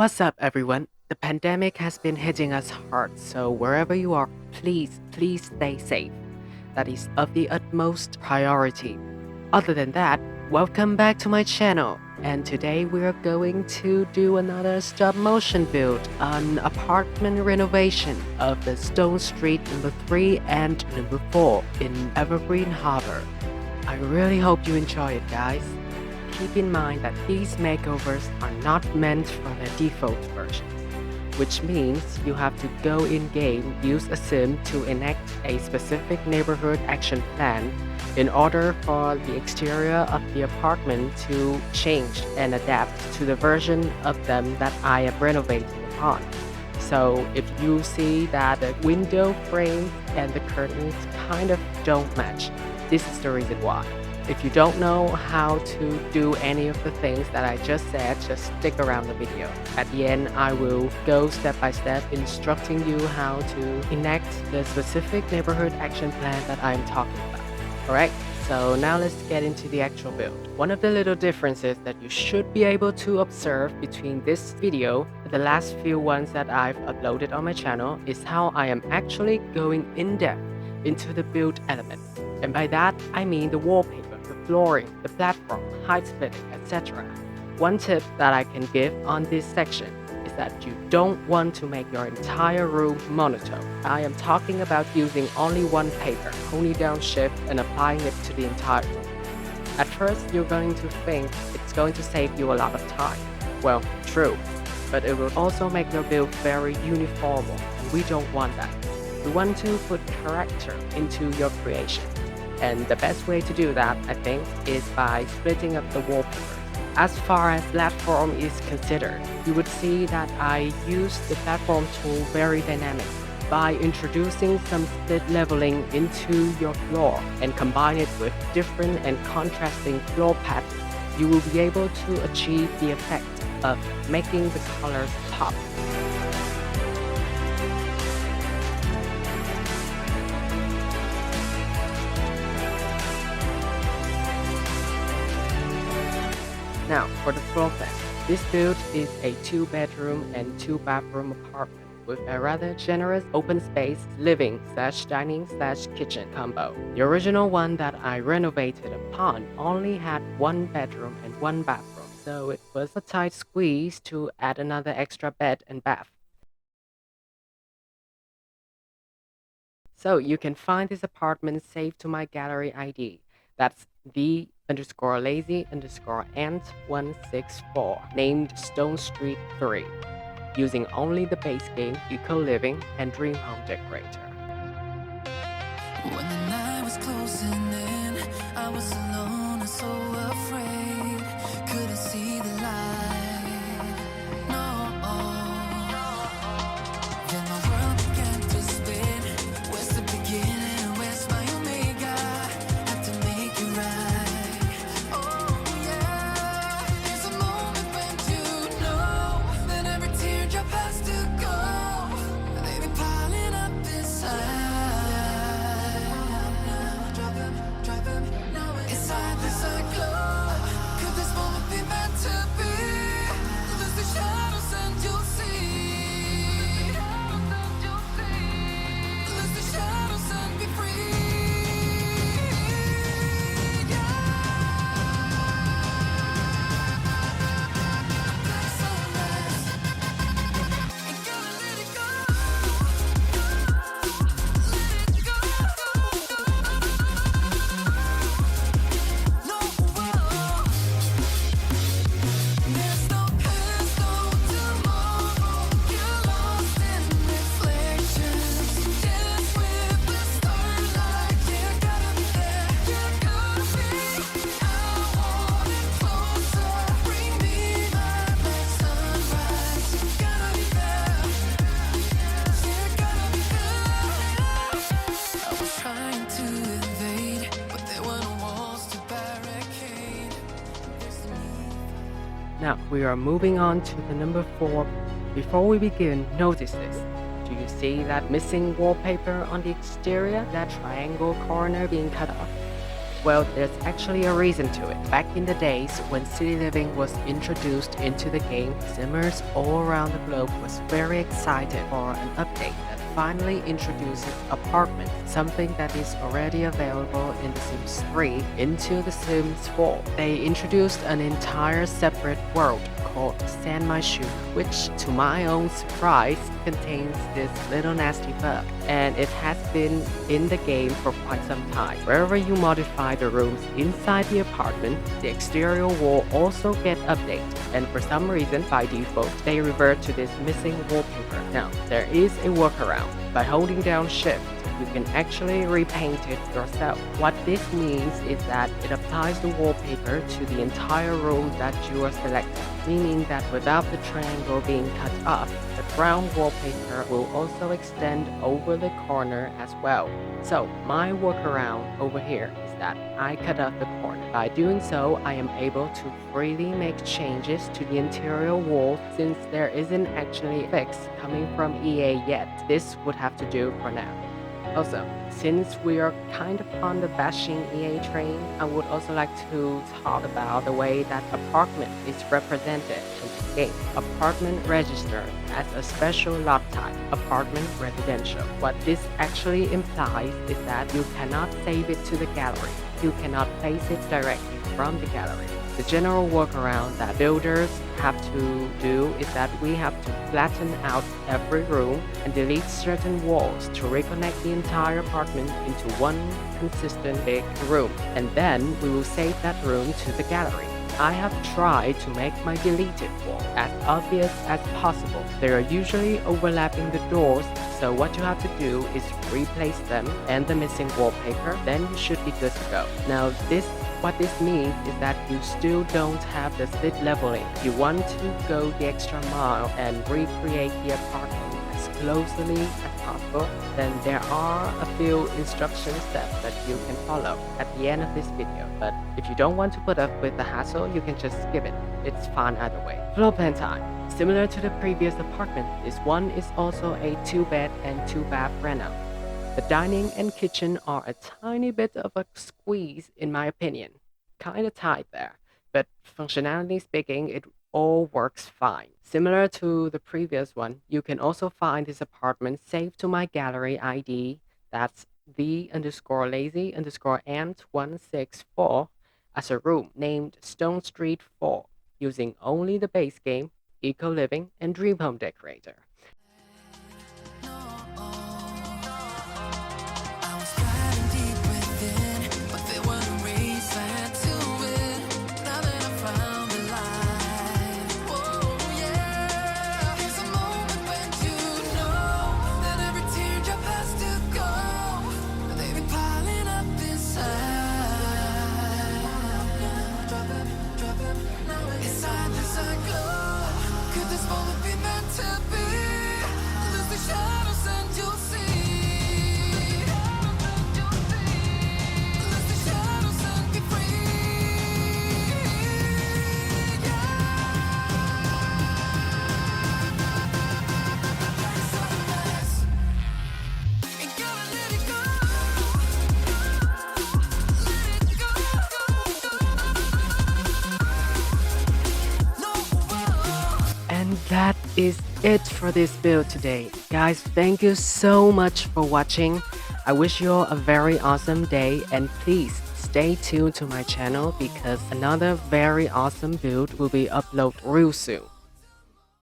What's up, everyone? The pandemic has been hitting us hard, so wherever you are, please stay safe. That is of the utmost priority. Other than that, welcome back to my channel. And today we are going to do another stop motion build on apartment renovation of the Stonestreet number 3 and number 4 in Evergreen Harbor. I really hope you enjoy it, guys. Keep in mind that these makeovers are not meant for the default version, which means you have to go in-game, use a sim to enact a specific neighborhood action plan in order for the exterior of the apartment to change and adapt to the version of them that I am renovating upon. So if you see that the window frames and the curtains kind of don't match, this is the reason why. If you don't know how to do any of the things that I just said, just stick around the video. At the end, I will go step by step instructing you how to enact the specific neighborhood action plan that I'm talking about. Alright, so now let's get into the actual build. One of the little differences that you should be able to observe between this video and the last few ones that I've uploaded on my channel is how I am actually going in depth into the build element. And by that, I mean the wallpaper, the flooring, the platform, height splitting, etc. One tip that I can give on this section is that you don't want to make your entire room monotone. I am talking about using only one paper, holding down shift and applying it to the entire room. At first, you're going to think it's going to save you a lot of time. Well, true, but it will also make your build very uniform, and we don't want that. We want to put character into your creation. And the best way to do that, I think, is by splitting up the wallpaper. As far as platform is considered, you would see that I use the platform tool very dynamically by introducing some split leveling into your floor and combine it with different and contrasting floor patterns. You will be able to achieve the effect of making the colors pop. Now, for the floor plan, this build is a 2-bedroom and 2-bathroom apartment with a rather generous open space living/dining/kitchen combo. The original one that I renovated upon only had 1 bedroom and 1 bathroom, so it was a tight squeeze to add another extra bed and bath. So you can find this apartment saved to my gallery ID. That's the_lazy_ant164, named Stonestreet 3, using only the base game Eco Living and Dream Home Decorator. When the night was closing in, I was alone and so afraid. Couldn't see the light. No. Then my world began to spin. Where's the beginning? Where's my omega? Have to make it right. Oh yeah. There's a moment when you know that every teardrop has to go. They've been piling up inside. Inside this glow. Could this moment be meant to be? Lose the shadows and you'll see. Lose the shadows and be free. Black sunrise. Ain't gonna let it go. Let it go. No, there's no past, no tomorrow. You're lost in reflections. Dance with the starlight. You gotta be there. You gotta be. I want it closer. Bring me my black sunrise. You gotta be there. You gotta be there. I was trying to invade, but there were no walls to barricade. Now, we are moving on to the number 4. Before we begin, notice this. Do you see that missing wallpaper on the exterior? That triangle corner being cut off? Well, there's actually a reason to it. Back in the days when city living was introduced into the game, Simmers all around the globe was very excited for an update that finally introduces apartments, something that is already available in The Sims 3 into The Sims 4. They introduced an entire separate world called Sand My Shoe, which to my own surprise contains this little nasty bug, and it has been in the game for quite some time. Wherever you modify the rooms inside the apartment, the exterior wall also get updated, and for some reason, by default, they revert to this missing wallpaper. Now, there is a workaround. By holding down Shift, you can actually repaint it yourself. What this means is that it applies the wallpaper to the entire room that you are selecting, meaning that without the triangle being cut off, the brown wallpaper will also extend over the corner as well. So my workaround over here is that I cut off the corner. By doing so, I am able to freely make changes to the interior wall since there isn't actually a fix coming from EA yet. This would have to do for now. Also, since we are kind of on the bashing EA train, I would also like to talk about the way that apartment is represented in the game. Apartment registered as a special lot type, apartment residential. What this actually implies is that you cannot save it to the gallery. You cannot place it directly from the gallery. The general workaround that builders have to do is that we have to flatten out every room and delete certain walls to reconnect the entire apartment into one consistent big room, and then we will save that room to the gallery. I have tried to make my deleted wall as obvious as possible. They are usually overlapping the doors, so what you have to do is replace them and the missing wallpaper, then you should be good to go. Now what this means is that you still don't have the split leveling. If you want to go the extra mile and recreate the apartment as closely as possible, then there are a few instruction steps that you can follow at the end of this video. But if you don't want to put up with the hassle, you can just skip it. It's fine either way. Floor plan time. Similar to the previous apartment, this one is also a 2-bed and 2-bath reno. The dining and kitchen are a tiny bit of a squeeze in my opinion. Kinda tight there, but functionality speaking, it all works fine. Similar to the previous one, you can also find this apartment saved to my gallery ID, that's the_lazy_ant164 as a room named Stonestreet 4, using only the base game, Eco Living, and Dream Home Decorator. I was driving deep within, but there weren't a reason to it. Now that I found the light, oh yeah. There's a moment when you know that every teardrop has to go. They be piling up inside. Inside this glow. Could this moment be meant to be? Lose the shadows and you'll see. And that is it for this build today. Guys, thank you so much for watching. I wish you all a very awesome day, and please stay tuned to my channel because another very awesome build will be uploaded real soon.